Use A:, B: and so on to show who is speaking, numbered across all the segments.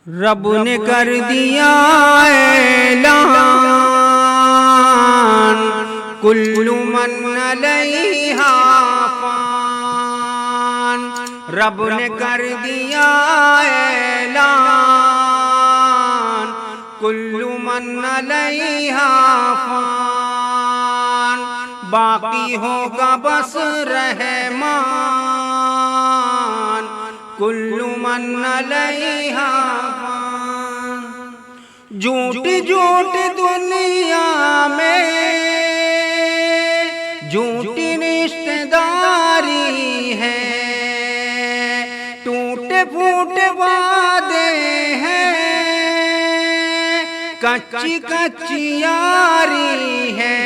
A: रब ने कर दिया ऐलान, कुल्लु मन अलैहा फान। रब ने कर दिया ऐलान, कुल्लु मन अलैहा फान। बाकी होगा बस रहमान, कुल्लु मन अलैहा फान। झूठ झूठ दुनिया में झूठी रिश्तेदारी है, टूटे फूटे वादे हैं, कच्ची कच्ची यारी है।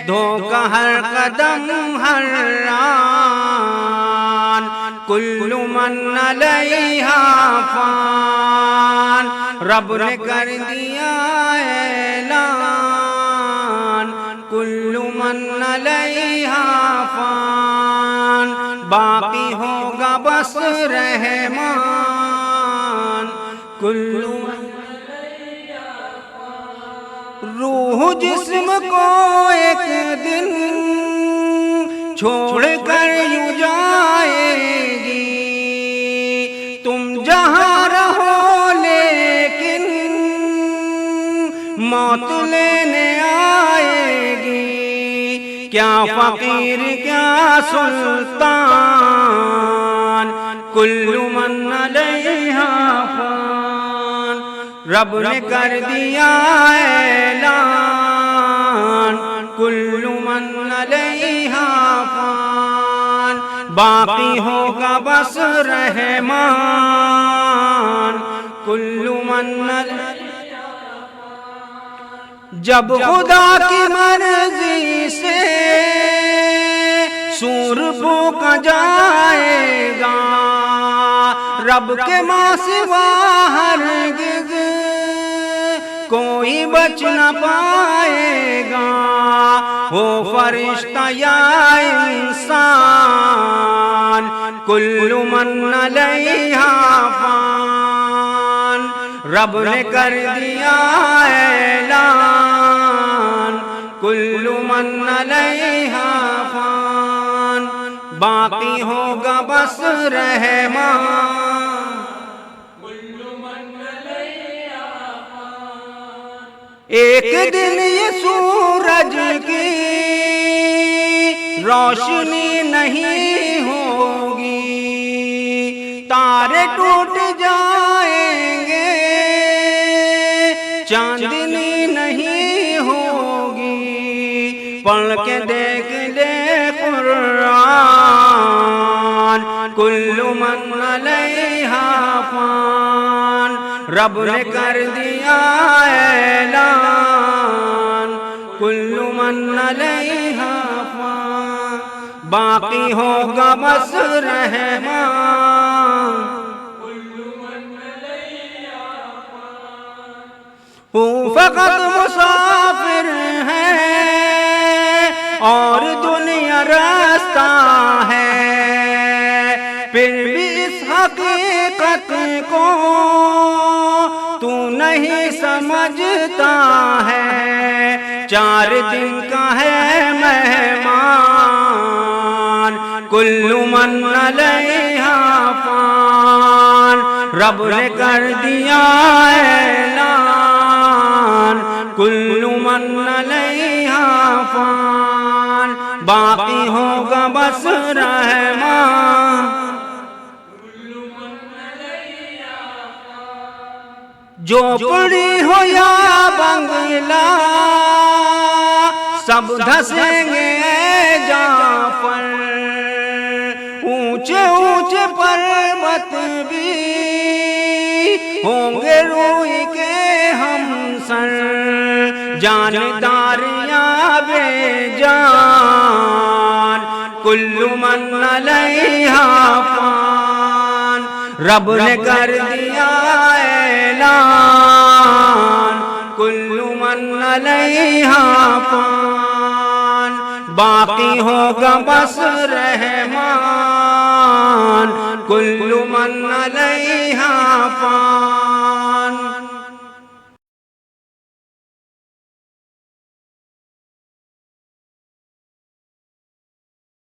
A: धोखा हर कदम हर आन, कुल्लु मन अलैहा फान। रब ने कर दिया ऐलान, कुल्लु मन अलैहा फान। बाकी होगा बस रहमान, कुल्लु मन अलैहा फान। रूह जिस्म को एक दिन छोड़ कर यूं जाएगी, तुम जहाँ रहो लेकिन मौत लेने आएगी। क्या फकीर क्या सुल्तान, कुल्लु मन अलैहा फान। रब ने कर दिया ऐलान, कुल्लु मन अलैहा फान। बाकी होगा बस रहमान, कुल्लु मन अलैहा फान। जब खुदा की मर्जी से सूर फूंका जाएगा, रब के माँ सिवा हरगिज़ कोई बच न पाएगा। हो फरिश्ता या इंसान, कुल्लु मन अलैहा फान। रब ने कर दिया ऐलान, कुल्लु मन अलैहा फान। बाकी होगा बस रहमान, कुल्लु मन अलैहा फान। एक दिन ये सूरज की रोशनी नहीं होगी, तारे टूट जाएंगे, चांदनी नहीं होगी। पढ़ के देख ले कुरान, कुल्लु मन अलैहा फान। रब ने कर दिया ऐलान, कुल्लु मन अलैहा फान। बाकी होगा बस रहमान, कुल्लु मन अलैहा फान। हूँ फकत मुसाफिर है और दुनिया रास्ता है, फिर भी इस हकीकत को तू नहीं समझता है। 4 दिन का है मेहमान, कुल्लु मन अलैहा फान। रब ने कर दिया ऐलान, कुल्लु मन अलैहा फान। बाकी होगा बस रहमान, कुल्लु मन अलैहा फान। झोपड़ी हो या बंगला सब धसेंगे जाफर, ऊंचे ऊंचे पर्वत भी होंगे रूई के हमसर। जानदारियां बेजान, कुल्लु मन अलैहा फान। रब ने कर दिया ऐलान, कुल्लु मन अलैहा फान। बाकी होगा बस रहमान, कुल्लु मन अलैहा फान।